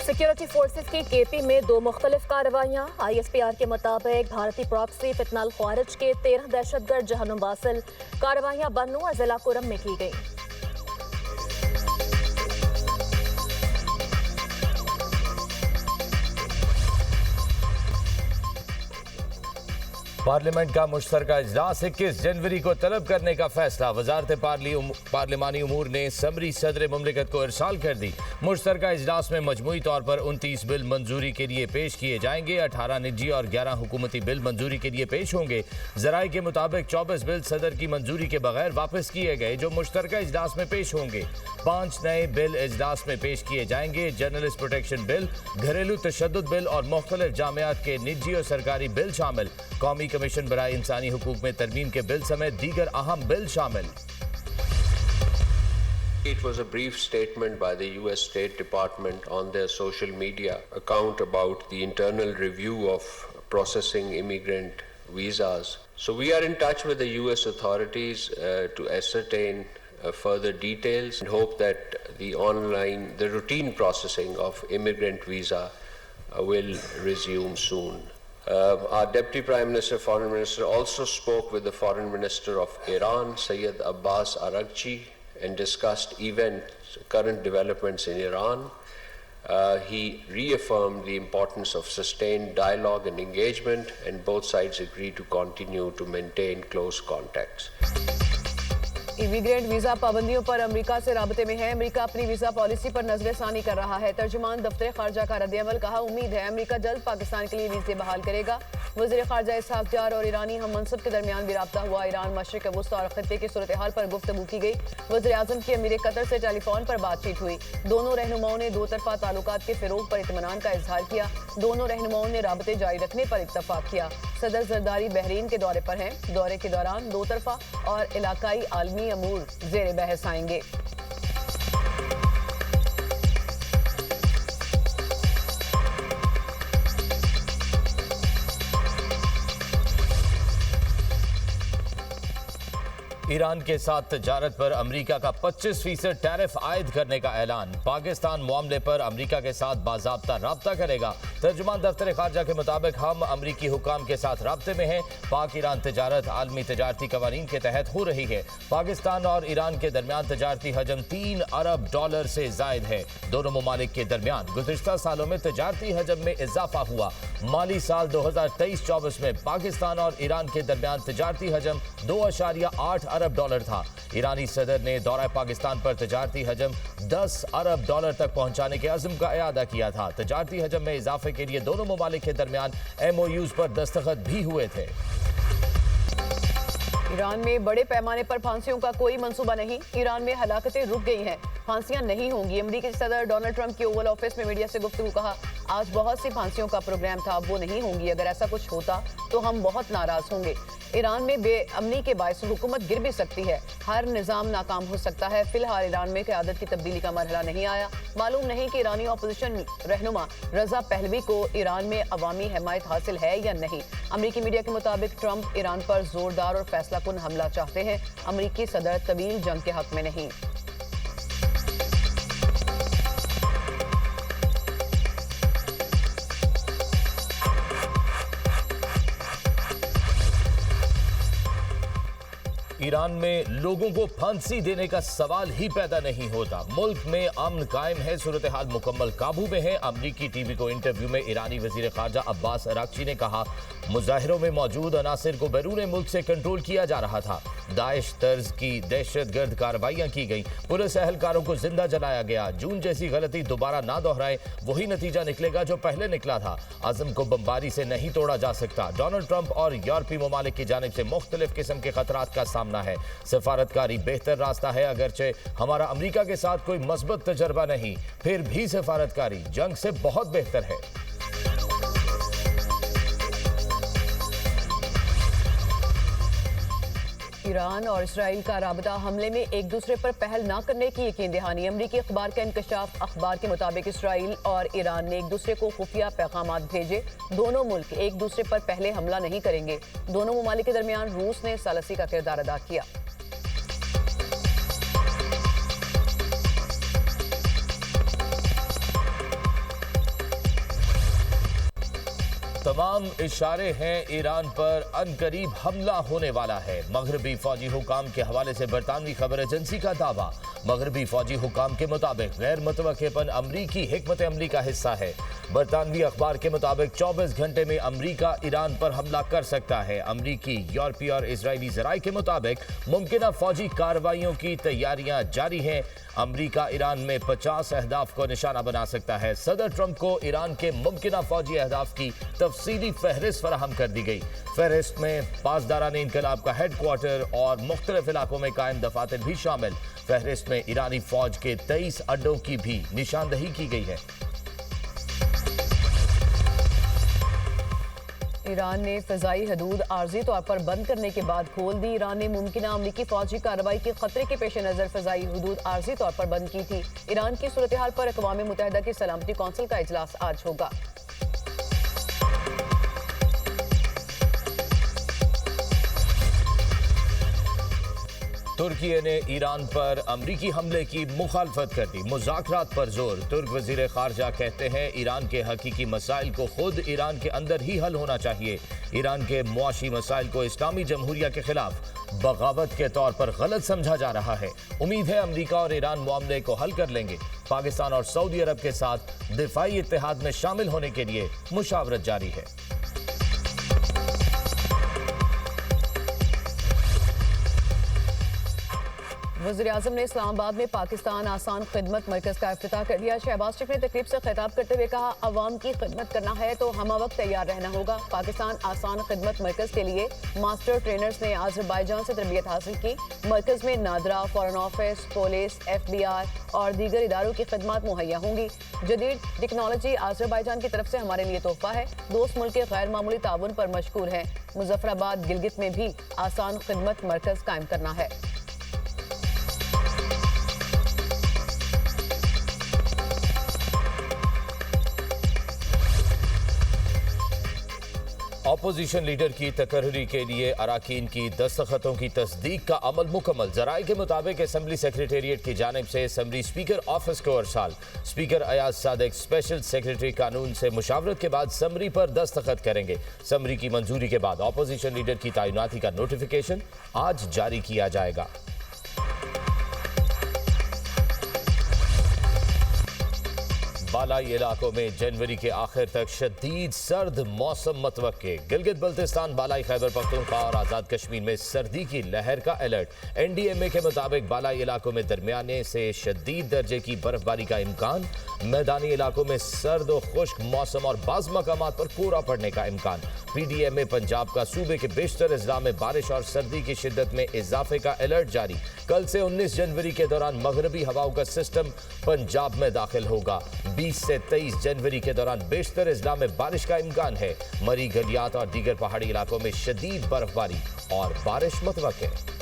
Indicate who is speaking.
Speaker 1: Security forces की KP में 2 मुख्तलिफ कार्रवाइयाँ। ISPR के मुताबिक भारतीय प्रॉक्सी फितनाल ख्वारिज के 13 दहशतगर्द जहन्नुम वासिल कार्रवाइयाँ बन्नू और जिला कुरम में की गई।
Speaker 2: पार्लियामेंट का मुश्तरका इजलास 21 जनवरी को तलब करने का फैसला। वजारत पार्लिमानी उमूर ने समरी सदर मुमलिकत को इरसाल कर दी। मुश्तरका इजलास में मजमूई तौर पर 29 बिल मंजूरी के लिए पेश किए जाएंगे। 18 निजी और 11 हुकूमती बिल मंजूरी के लिए पेश होंगे। जराये के मुताबिक 24 बिल सदर की मंजूरी के बगैर वापस किए गए जो मुश्तरका इजलास में पेश होंगे। 5 नए बिल इजलास में पेश किए जाएंगे। जर्नलिस्ट प्रोटेक्शन बिल, घरेलू तशद्दुद बिल और मुख्तलिफ जामियात के निजी और सरकारी बिल शामिल। कौमी कमीशन बराए इंसानी हुकूक में तरमीम के बिल समेत दीगर अहम बिल शामिल।
Speaker 3: It was a brief statement by the US State Department on their social media account about the internal review of processing immigrant visas. So we are in touch with the US authorities to ascertain further details and hope that the routine processing of immigrant visa will resume soon. Our Deputy Prime Minister, Foreign Minister also spoke with the Foreign Minister of Iran, Sayyid Abbas Araghchi, and discussed current developments in Iran. He reaffirmed the importance of sustained dialogue and engagement, and both sides agreed to continue to maintain close contacts.
Speaker 4: Immigrant visa पाबंदियों पर America से राबते में है। America अपनी visa policy पर नजरसानी कर रहा है। तर्जुमान दफ्तर खारजा का रद्द-ए-अमल कहा, उम्मीद है अमेरिका जल्द पाकिस्तान के लिए वीजे बहाल करेगा। वज़ीर खारजा इसहाक डार और ईरानी हम मनसब के दरमियान भी राब्ता हुआ। ईरान, मशरिक वुस्ता और खत्ते की सूरत हाल पर गुफ्तगू की गई। वज़ीर आज़म की अमीर कतर से टेलीफोन पर बातचीत हुई। दोनों रहनुमाओं ने दो तरफा ताल्लुकात के फ़िरोग पर इत्मीनान का इजहार किया। दोनों रहनुमाओं ने राबते जारी रखने पर इत्तफाक किया। सदर जरदारी बहरीन के दौरे पर हैं। दौरे के दौरान दो तरफा और इलाकाई आलमी अमूर ज़ेरे बहस आएंगे।
Speaker 2: ईरान के साथ तजारत पर अमेरिका का 25% टैरिफ आयद करने का ऐलान। पाकिस्तान मामले पर अमेरिका के साथ बाज़ाब्ता राब्ता करेगा। तर्जुमान दफ्तर खारजा के मुताबिक हम अमेरिकी हुकाम के साथ राब्ते में हैं। पाक ईरान तजारत आलमी तजारती कवानीन के तहत हो रही है। पाकिस्तान और ईरान के दरमियान तजारती हजम $3 अरब से जायद है। दोनों ममालिक के दरमियान गुज़िश्ता सालों में तजारती हजम में इजाफा हुआ। माली साल 2023-24 में पाकिस्तान और ईरान के दरमियान तजारती हजम $2.8 अरब था। ईरानी सदर ने दौरा पाकिस्तान पर तजारती हजम $10 अरब तक पहुंचाने के अज़्म का इयादा किया था। तजारती हजम में इजाफे के लिए दोनों ममालिक के दरमियान MOUs पर दस्तखत भी हुए थे।
Speaker 4: ईरान में बड़े पैमाने पर फांसियों का कोई मंसूबा नहीं। ईरान में हलाकतें रुक गई हैं, फांसियां नहीं होंगी। अमेरिकी सदर डोनाल्ड ट्रंप के ओवल ऑफिस में मीडिया से गुफ्तगू कहा, आज बहुत सी फांसियों का प्रोग्राम था, वो नहीं होंगी। अगर ऐसा कुछ होता तो हम बहुत नाराज होंगे। ईरान में बेअमनी के बायस हुकूमत गिर भी सकती है। हर निज़ाम नाकाम हो सकता है। फिलहाल ईरान में क़यादत की तब्दीली का मरहला नहीं आया। मालूम नहीं कि ईरानी अपोजिशन रहनुमा रजा पहलवी को ईरान में अवामी हिमायत हासिल है या नहीं। अमेरिकी मीडिया के मुताबिक ट्रंप ईरान पर जोरदार और फैसला कुन हमला चाहते हैं। अमेरिकी सदर तवील जंग के हक में नहीं।
Speaker 2: ईरान में लोगों को फांसी देने का सवाल ही पैदा नहीं होता। मुल्क में अमन कायम है, सूरत हाल मुकम्मल काबू में है। अमरीकी टीवी को इंटरव्यू में ईरानी वजीर खारजा अब्बास अरागची ने कहा, मुजाहिरों में मौजूद अनासिर को बैरून मुल्क से कंट्रोल किया जा रहा था। दाइश तर्ज की दहशतगर्द कार्रवाइयां की गई। पुलिस एहलकारों को जिंदा जलाया गया। जून जैसी गलती दोबारा ना दोहराए, वही नतीजा निकलेगा जो पहले निकला था। अज़म को बमबारी से नहीं तोड़ा जा सकता। डोनाल्ड ट्रंप और यूरोपीय ममालिक की जानिब से मुख्तलिफ किस्म के खतरात का सामना है। सफारतकारी बेहतर रास्ता है, अगरचे हमारा अमेरिका के साथ कोई मस्बत तजर्बा नहीं, फिर भी सफारतकारी जंग से बहुत बेहतर है।
Speaker 4: ईरान और इसराइल का राबता हमले में एक दूसरे पर पहल न करने की यकीन दहानी। अमरीकी अखबार का इंकशाफ। अखबार के मुताबिक इसराइल और ईरान ने एक दूसरे को खुफिया पैगाम भेजे। दोनों मुल्क एक दूसरे पर पहले हमला नहीं करेंगे। दोनों ममालिक के दरमियान रूस ने सालसी का किरदार अदा किया।
Speaker 2: तमाम इशारे हैं ईरान पर अनकरीब हमला होने वाला है। मगरबी फौजी हुकाम के हवाले से बरतानवी खबर एजेंसी का दावा। मगरबी फौजी हुकाम के मुताबिक गैर मुतवक्किपन अमरीकी हिकमत अमली का हिस्सा है। बरतानवी अखबार के मुताबिक 24 घंटे में अमरीका ईरान पर हमला कर सकता है। अमरीकी, यूरोपीय और इजरायली जराये के मुताबिक मुमकिना फौजी कार्रवाइयों की तैयारियां जारी हैं। अमरीका ईरान में 50 अहदाफ को निशाना बना सकता है। सदर ट्रंप को ईरान के मुमकिना फौजी अहदाफ की तफसीली फहरिस्त फराहम कर दी गई। फहरिस्त में पासदारान इनकलाब का हेडक्वार्टर और मुख्तलिफ इलाकों में कायम दफातर भी शामिल। फहरिस्त में ईरानी फौज के 23 अड्डों की भी निशानदही की गई है।
Speaker 4: ईरान ने फ़िज़ाई हदूद आर्जी तौर पर बंद करने के बाद खोल दी। ईरान ने मुमकिना अमरीकी फौजी कार्रवाई के खतरे के पेश नज़र फ़िज़ाई हदूद आर्जी तौर पर बंद की थी। ईरान की सूरत हाल पर अक़वाम मुत्तहिदा की सलामती कौंसिल का इजलास आज होगा।
Speaker 2: तुर्की ने ईरान पर अमरीकी हमले की मुखालफत कर दी। मुज़ाकरात पर जोर। तुर्क वज़ीर ख़ारजा कहते हैं ईरान के हकीकी मसाइल को खुद ईरान के अंदर ही हल होना चाहिए। ईरान के मुआशी मसाइल को इस्लामी जमहूरिया के खिलाफ बगावत के तौर पर गलत समझा जा रहा है। उम्मीद है अमरीका और ईरान मामले को हल कर लेंगे। पाकिस्तान और सऊदी अरब के साथ दिफाई इत्तेहाद में शामिल होने के लिए मुशावरत जारी है।
Speaker 4: वज़ीर-ए-आज़म ने इस्लामाबाद में पाकिस्तान आसान खिदमत मरकज़ का इफ्तिताह कर दिया। शहबाज शरीफ ने तकरीब से खिताब करते हुए कहा, अवाम की खिदमत करना है तो हम वक्त तैयार रहना होगा। पाकिस्तान आसान खिदमत मरकज़ के लिए मास्टर ट्रेनर्स ने आज़रबाईजान से तरबियत हासिल की। मरकज़ में NADRA, foreign office, police, FBI और दीगर इदारों की खिदमत मुहैया होंगी। जदीद टेक्नोलॉजी आज़रबाईजान की तरफ से हमारे लिए तोहफा है। दोस्त मुल्क के गैर मामूली ताउन पर मशकूर है। मुजफ्फराबाद, गिलगित में भी आसान खिदमत मरकज़ कायम करना है।
Speaker 2: अपोजिशन लीडर की तकर्री के लिए अराकीन की दस्तखतों की तस्दीक का अमल मुकम्मल। जराये के मुताबिक असम्बली सेक्रेटेरिएट की जानिब से असम्बली स्पीकर ऑफिस को अरसाल। Speaker Ayaz Sadiq special secretary कानून से मुशावरत के बाद समरी पर दस्तखत करेंगे। समरी की मंजूरी के बाद अपोजिशन लीडर की तैनाती का नोटिफिकेशन आज जारी किया जाएगा। बालाई इलाकों में जनवरी के आखिर तक शदीद सर्द मौसम मतवक्के। गिलगित बल्तिस्तान, बालाई खैबर पख्तूनख्वा और आज़ाद कश्मीर में सर्दी की लहर का अलर्ट। NDMA के मुताबिक बालाई इलाकों में दरमियाने से शदीद दर्जे की बर्फबारी का इम्कान। मैदानी इलाकों में सर्द और खुश्क मौसम और बाज़ मकामात पर कोहरा पड़ने का इम्कान। PDMA पंजाब का सूबे के बेशतर अजला में बारिश और सर्दी की शिद्दत में इजाफे का अलर्ट जारी। कल से 19 जनवरी के दौरान मगरबी हवाओं का सिस्टम पंजाब में दाखिल होगा। 20 से 23 जनवरी के दौरान बेशतर अजला में बारिश का इम्कान है। मरी, गलियात और दीगर पहाड़ी इलाकों में शदीद बर्फबारी और बारिश मुतवक्के।